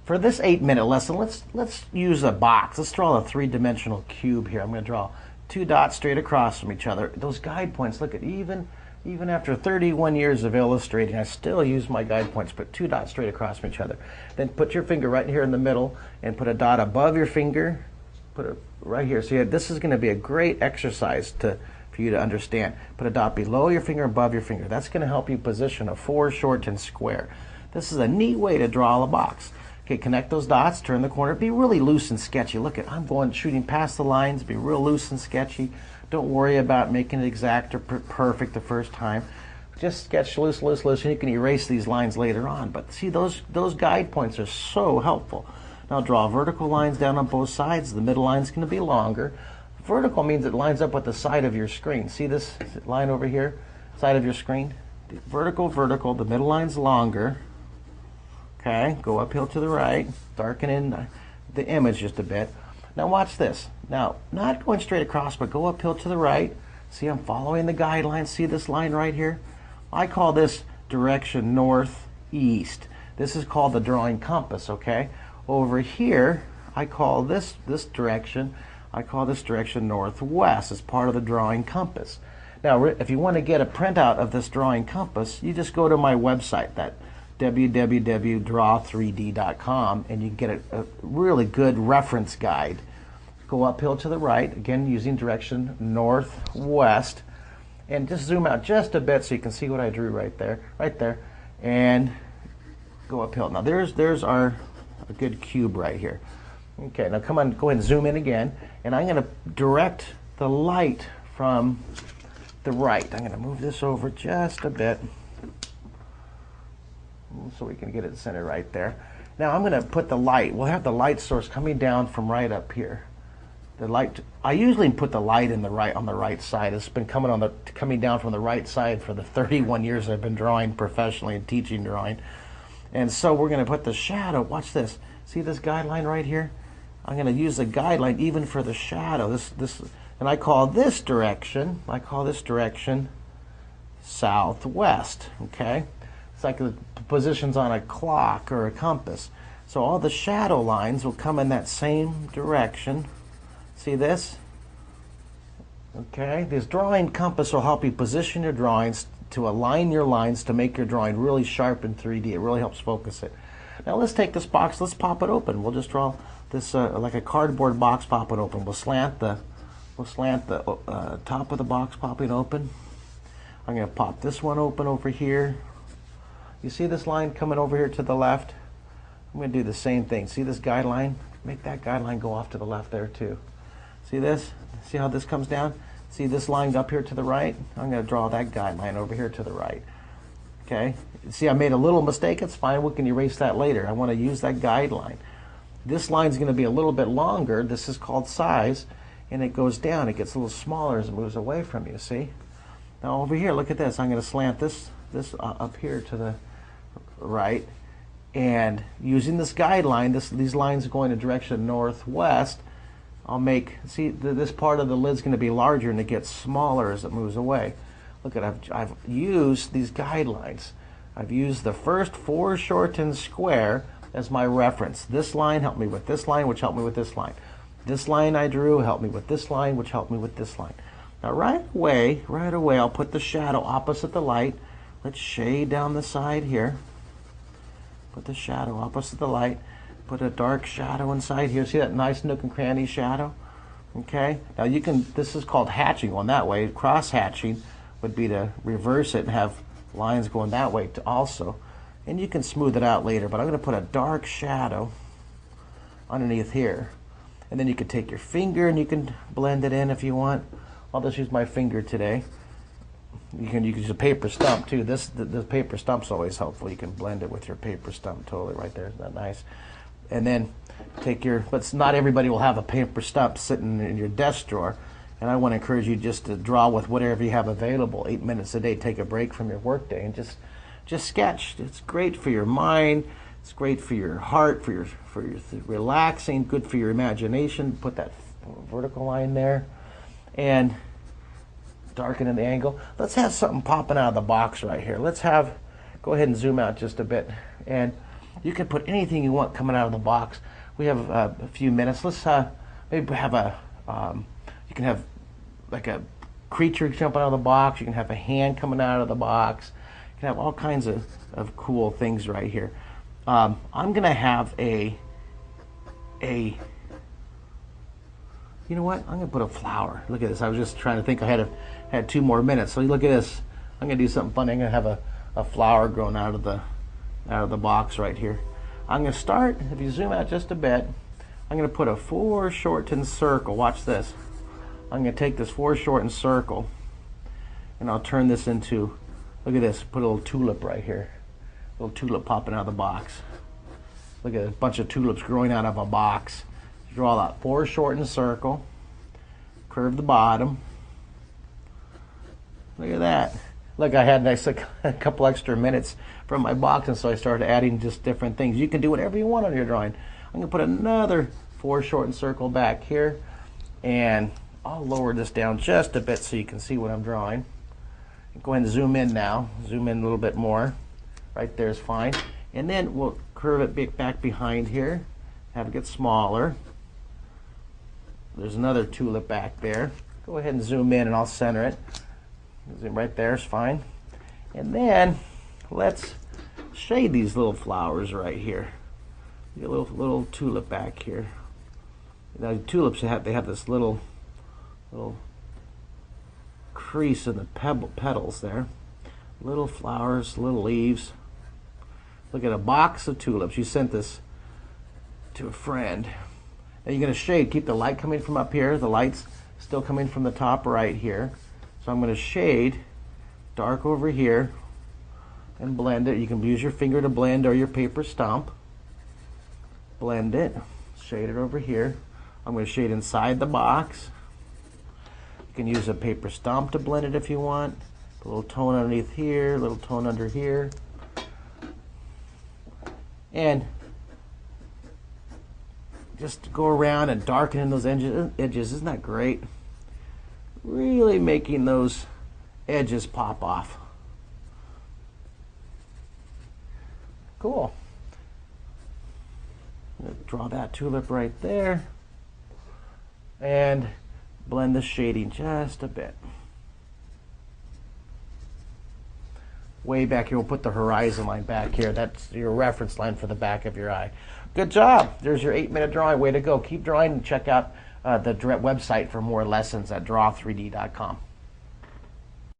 For this 8-minute lesson, let's use a box. Let's draw a 3-dimensional cube here. I'm going to draw 2 dots straight across from each other. Those guide points, look at even after 31 years of illustrating, I still use my guide points. Put 2 dots straight across from each other. Then put your finger right here in the middle and put a dot above your finger. Put it right here. So this is going to be a great exercise for you to understand. Put a dot below your finger, above your finger. That's going to help you position a foreshortened square. This is a neat way to draw a box. Okay, connect those dots, turn the corner. Be really loose and sketchy. Look at, I'm shooting past the lines. Be real loose and sketchy. Don't worry about making it exact or perfect the first time. Just sketch loose, loose, loose, and you can erase these lines later on. But see, those guide points are so helpful. Now draw vertical lines down on both sides. The middle line is going to be longer. Vertical means it lines up with the side of your screen. See this line over here, side of your screen? Vertical, vertical. The middle line's longer. Okay, go uphill to the right, darken in the image just a bit. Now watch this. Now, not going straight across, but go uphill to the right. See, I'm following the guidelines. See this line right here? I call this direction northeast. This is called the drawing compass, okay? Over here, I call this direction northwest. It's part of the drawing compass. Now, if you want to get a printout of this drawing compass, you just go to my website, that www.draw3d.com, and you can get a really good reference guide. Go uphill to the right, again using direction northwest, and just zoom out just a bit so you can see what I drew right there, and go uphill. Now there's a good cube right here. Okay, now come on, go ahead and zoom in again, and I'm going to direct the light from the right. I'm going to move this over just a bit so we can get it centered right there. Now I'm going to put the light. We'll have the light source coming down from right up here. The light. I usually put the light on the right side. It's been coming down from the right side for the 31 years I've been drawing professionally and teaching drawing. And so we're going to put the shadow. Watch this. See this guideline right here? I'm going to use the guideline even for the shadow. And I call this direction. Southwest. Okay. It's like the positions on a clock or a compass. So all the shadow lines will come in that same direction. See this? Okay, this drawing compass will help you position your drawings, to align your lines, to make your drawing really sharp in 3D. It really helps focus it. Now let's take this box, let's pop it open. We'll just draw this like a cardboard box, pop it open. We'll slant the top of the box, pop it open. I'm going to pop this one open over here. You see this line coming over here to the left? I'm going to do the same thing. See this guideline? Make that guideline go off to the left there too. See this? See how this comes down? See this line up here to the right? I'm going to draw that guideline over here to the right. Okay? See, I made a little mistake. It's fine. We can erase that later. I want to use that guideline. This line is going to be a little bit longer. This is called size, and it goes down. It gets a little smaller as it moves away from you. See? Now over here, look at this. I'm going to slant this up here to the right, and using this guideline, these lines going in direction northwest, I'll make, see, this part of the lid's going to be larger and it gets smaller as it moves away. Look at, I've used these guidelines. I've used the first foreshortened square as my reference. This line helped me with this line, which helped me with this line. This line I drew helped me with this line, which helped me with this line. Now right away, I'll put the shadow opposite the light. Let's shade down the side here. Put the shadow opposite the light. Put a dark shadow inside here. See that nice nook and cranny shadow? Okay. Now you can, this is called hatching going that way. Cross hatching would be to reverse it and have lines going that way also. And you can smooth it out later, but I'm going to put a dark shadow underneath here. And then you can take your finger and you can blend it in if you want. I'll just use my finger today. You can use a paper stump too. The paper stump's always helpful. You can blend it with your paper stump totally right there. Isn't that nice? And then take your, but not everybody will have a paper stump sitting in your desk drawer. And I want to encourage you just to draw with whatever you have available. 8 minutes a day. Take a break from your workday and just sketch. It's great for your mind. It's great for your heart, for your relaxing. Good for your imagination. Put that vertical line there, and darken in the angle. Let's have something popping out of the box right here. Go ahead and zoom out just a bit. And You can put anything you want coming out of the box. We have a few minutes. Let's maybe have you can have like a creature jumping out of the box. You can have a hand coming out of the box. You can have all kinds of cool things right here. I'm gonna have you know what? I'm gonna put a flower. Look at this. I was just trying to think. I had 2 more minutes. So look at this. I'm gonna do something funny. I'm gonna have a flower growing out of the box right here. I'm gonna start. If you zoom out just a bit, I'm gonna put a foreshortened circle. Watch this. I'm gonna take this foreshortened circle, and I'll turn this into. Look at this. Put a little tulip right here. A little tulip popping out of the box. Look at a bunch of tulips growing out of a box. Draw that foreshortened circle, curve the bottom. Look at that. Look, I had a couple extra minutes from my box, and so I started adding just different things. You can do whatever you want on your drawing. I'm going to put another foreshortened circle back here, and I'll lower this down just a bit so you can see what I'm drawing. Go ahead and zoom in now. Zoom in a little bit more. Right there is fine. And then we'll curve it back behind here, have it get smaller. There's another tulip back there. Go ahead and zoom in and I'll center it. Zoom right there is fine. And then let's shade these little flowers right here. Get a little tulip back here. Now tulips they have this little crease in the petals there. Little flowers, little leaves. Look at a box of tulips. You sent this to a friend. Now you're going to shade, keep the light coming from up here. The light's still coming from the top right here. So I'm going to shade dark over here and blend it. You can use your finger to blend or your paper stump. Blend it, shade it over here. I'm going to shade inside the box. You can use a paper stump to blend it if you want. Put a little tone underneath here, a little tone under here. And just go around and darken in those edges. Isn't that great? Really making those edges pop off. Cool. I'm going to draw that tulip right there and blend the shading just a bit. Way back here, we'll put the horizon line back here. That's your reference line for the back of your eye. Good job. There's your 8-minute drawing. Way to go. Keep drawing and check out the website for more lessons at draw3d.com.